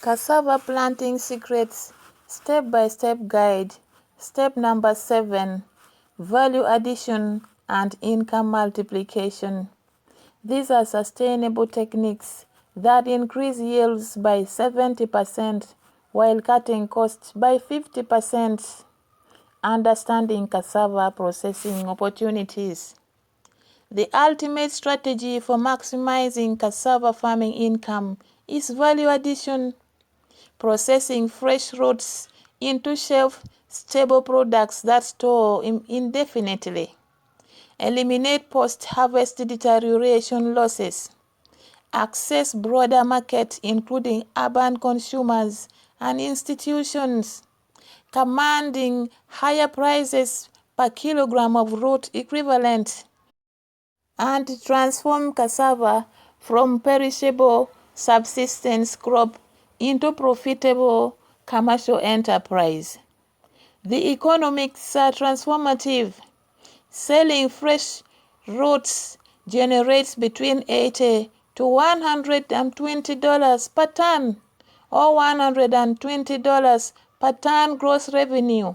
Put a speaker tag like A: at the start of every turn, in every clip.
A: Cassava planting secrets, step-by-step guide. Step number 7, value addition and income multiplication. These are sustainable techniques that increase yields by 70% while cutting costs by 50%. Understanding cassava processing opportunities. The ultimate strategy for maximizing cassava farming income is value addition. Processing fresh roots into shelf-stable products that store indefinitely. Eliminate post-harvest deterioration losses. Access broader markets including urban consumers and institutions, commanding higher prices per kilogram of root equivalent. And transform cassava from perishable subsistence crop into profitable commercial enterprise. The economics are transformative. Selling fresh roots generates between $80 to $120 per ton or $120 per ton gross revenue.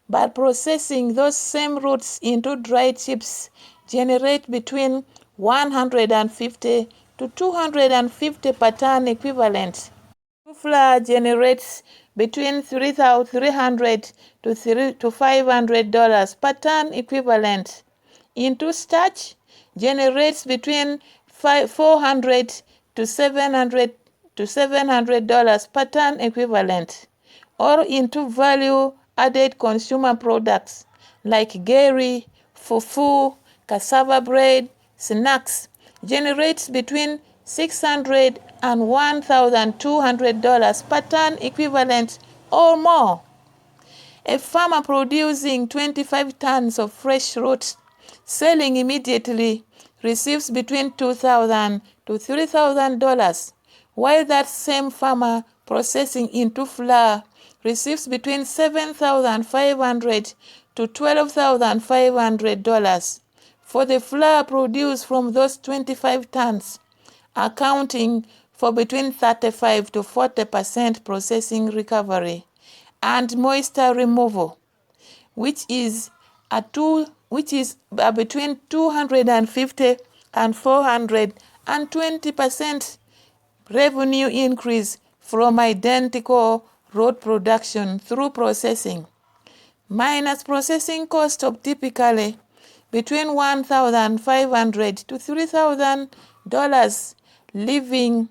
A: But processing those same roots into dried chips generate between $150 to $250 per ton equivalent. Flour generates between $300 to $500 per ton equivalent. Into starch generates between $400 to $700 per ton equivalent. Or into value-added consumer products like dairy, fufu, cassava bread, snacks generates between $600 and $1,200 per ton equivalent or more. A farmer producing 25 tons of fresh roots selling immediately receives between $2,000 to $3,000, while that same farmer processing into flour receives between $7,500 to $12,500 for the flour produced from those 25 tons, accounting for between 35 to 40% processing recovery and moisture removal, which is between 250 and 420% revenue increase from identical root production through processing, minus processing cost of typically between $1,500 to $3,000, leaving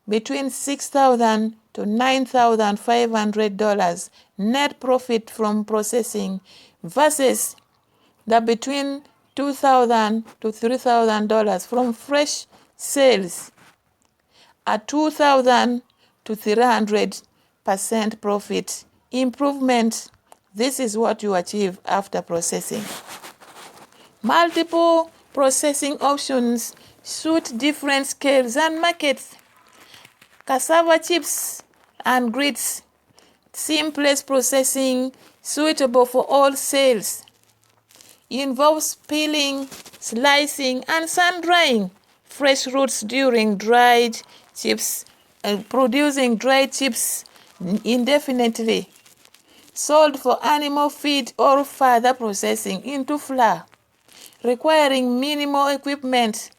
A: between $6,000 to $9,500 net profit from processing versus the between $2,000 to $3,000 from fresh sales, a 2,000 to 300% profit improvement. This is what you achieve after processing. Multiple processing options suit different scales and markets. Cassava chips and grits, simplest processing suitable for all sales. Involves peeling, slicing, and sun-drying fresh roots during dried chips, producing dried chips indefinitely. Sold for animal feed or further processing into flour, requiring minimal equipment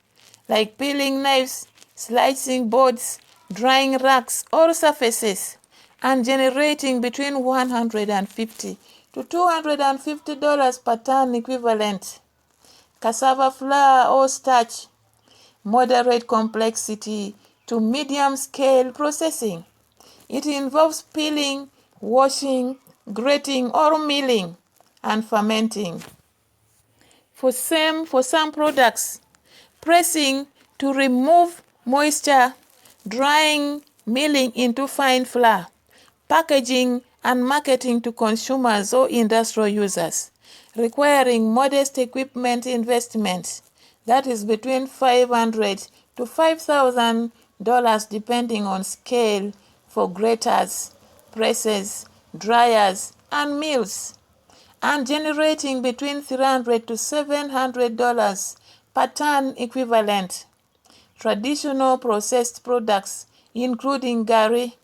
A: like peeling knives, slicing boards, drying racks or surfaces, and generating between $150 to $250 per ton equivalent. Cassava flour or starch, moderate complexity to medium scale processing. It involves peeling, washing, grating or milling, and fermenting. For some products, pressing to remove moisture, drying, milling into fine flour, packaging and marketing to consumers or industrial users, requiring modest equipment investment that is between $500 to $5,000 depending on scale for graters, presses, dryers, and mills, and generating between $300 to $700 per ton equivalent. Traditional processed products including gari,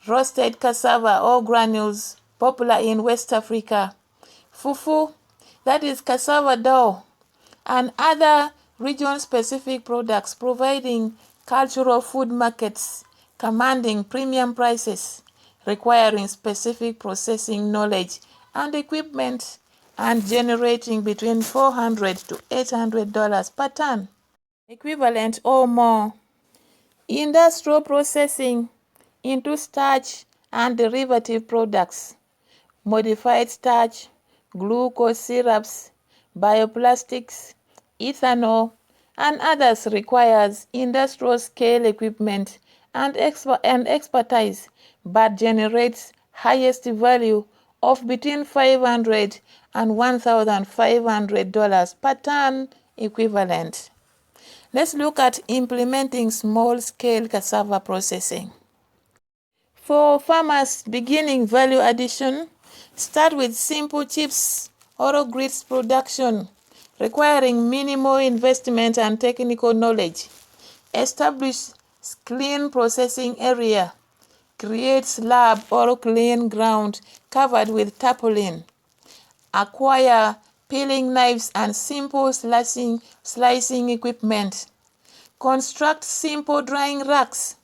A: roasted cassava or granules, popular in West Africa, fufu, that is cassava dough, and other region-specific products providing cultural food markets commanding premium prices, requiring specific processing knowledge and equipment, and generating between $400 to $800 per ton, equivalent or more. Industrial processing into starch and derivative products, modified starch, glucose syrups, bioplastics, ethanol, and others requires industrial scale equipment and expertise, but generates highest value of between $500 and $1,500 per ton equivalent. Let's look at implementing small-scale cassava processing. For farmers beginning value addition, start with simple chips or grits production, requiring minimal investment and technical knowledge. Establish clean processing area. Create slab or clean ground covered with tarpaulin. Acquire peeling knives and simple slicing equipment. Construct simple drying racks,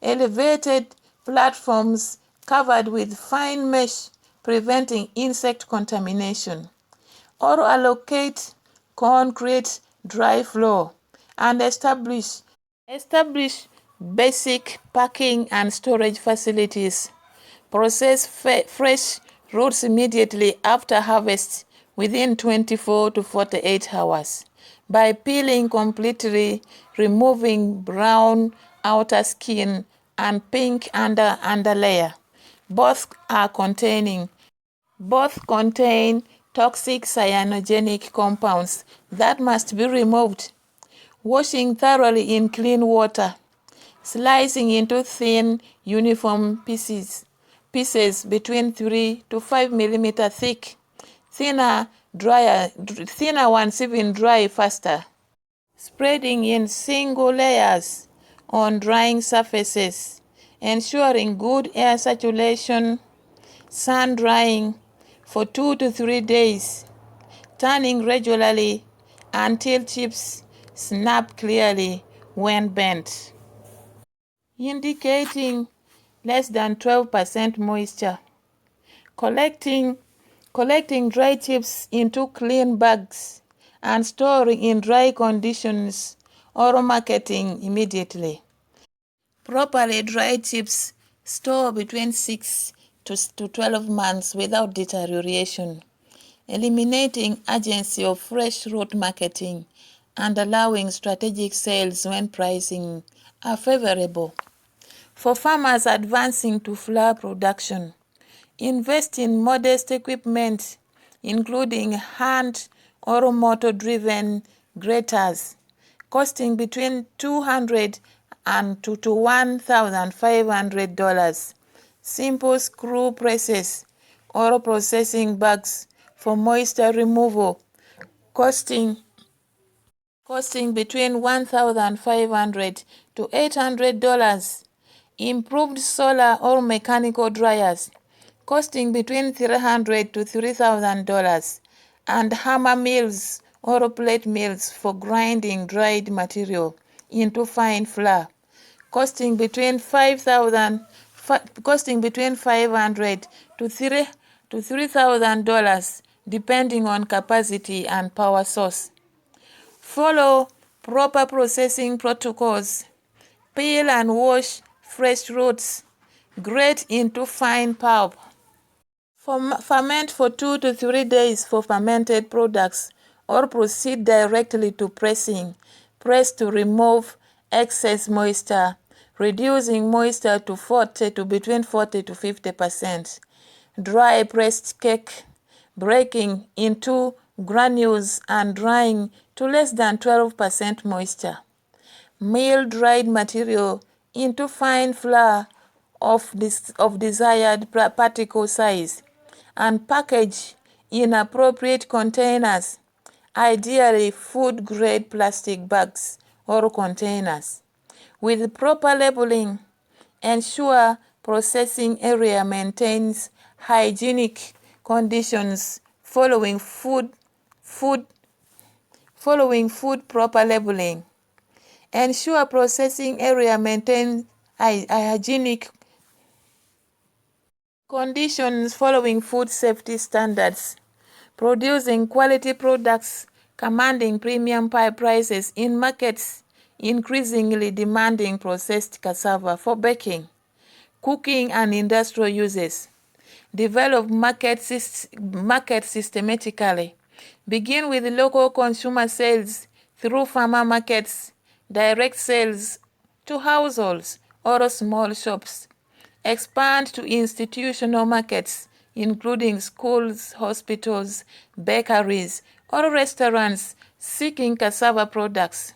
A: elevated platforms covered with fine mesh preventing insect contamination, or allocate concrete dry floor and establish basic packing and storage facilities. Process fresh roots immediately after harvest within 24 to 48 hours by peeling completely, removing brown outer skin and pink underlayer. Both contain toxic cyanogenic compounds that must be removed. Washing thoroughly in clean water. Slicing into thin, uniform pieces between 3 to 5 millimeter thick. Thinner ones even dry faster. Spreading in single layers on drying surfaces, ensuring good air circulation. Sun drying for 2 to 3 days. Turning regularly until chips snap clearly when bent, indicating less than 12% moisture. Collecting dry chips into clean bags and storing in dry conditions or marketing immediately. Properly dried chips store between 6 to 12 months without deterioration, eliminating urgency of fresh route marketing and allowing strategic sales when pricing are favorable. For farmers advancing to flour production, invest in modest equipment, including hand or motor-driven graters, costing between $200 and to $1,500. Simple screw presses or processing bags for moisture removal, costing between $1,500 to $800. Improved solar or mechanical dryers, costing between $300 to $3,000, and hammer mills or plate mills for grinding dried material into fine flour, costing between $500 to $3,000 depending on capacity and power source. Follow proper processing protocols. Peel and wash fresh roots. Grate into fine pulp. Ferment for 2 to 3 days for fermented products, or proceed directly to pressing. Press to remove excess moisture, reducing moisture to between 40 to 50%. Dry pressed cake, breaking into granules and drying to less than 12% moisture. Mill dried material into fine flour of desired particle size and package in appropriate containers, ideally food-grade plastic bags or containers. With proper labeling, ensure processing area maintains hygienic conditions following food proper labeling. Ensure processing area maintains hygienic conditions following food safety standards. Producing quality products, commanding premium prices in markets increasingly demanding processed cassava for baking, cooking, and industrial uses. Develop market systematically. Begin with local consumer sales through farmer markets, direct sales to households or small shops. Expand to institutional markets, including schools, hospitals, bakeries, or restaurants seeking cassava products.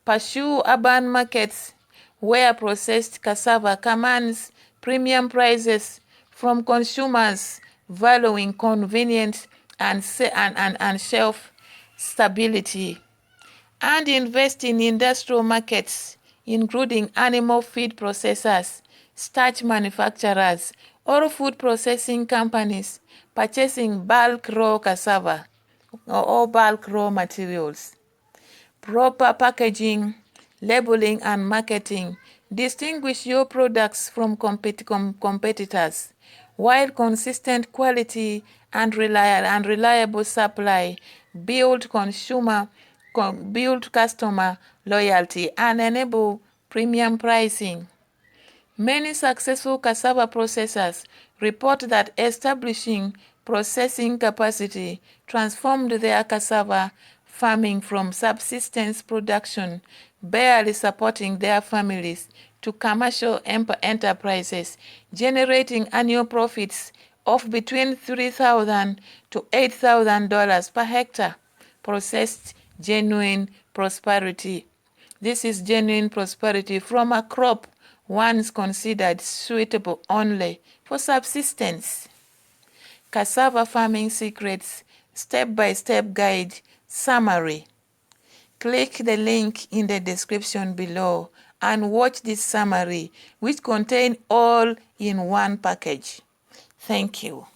A: Pursue urban markets where processed cassava commands premium prices from consumers valuing convenience and shelf stability. And invest in industrial markets, including animal feed processors, starch manufacturers, or food processing companies purchasing bulk raw cassava or bulk raw materials. Proper packaging, labeling, and marketing distinguish your products from competitors, while consistent quality and reliable supply build customer loyalty and enable premium pricing. Many successful cassava processors report that establishing processing capacity transformed their cassava farming from subsistence production, barely supporting their families, to commercial enterprises, generating annual profits of between $3,000 to $8,000 per hectare. Processed genuine prosperity. This is genuine prosperity from a crop once considered suitable only for subsistence. Cassava Farming Secrets Step-by-Step Guide Summary. Click the link in the description below and watch this summary, which contains all in one package. Thank you.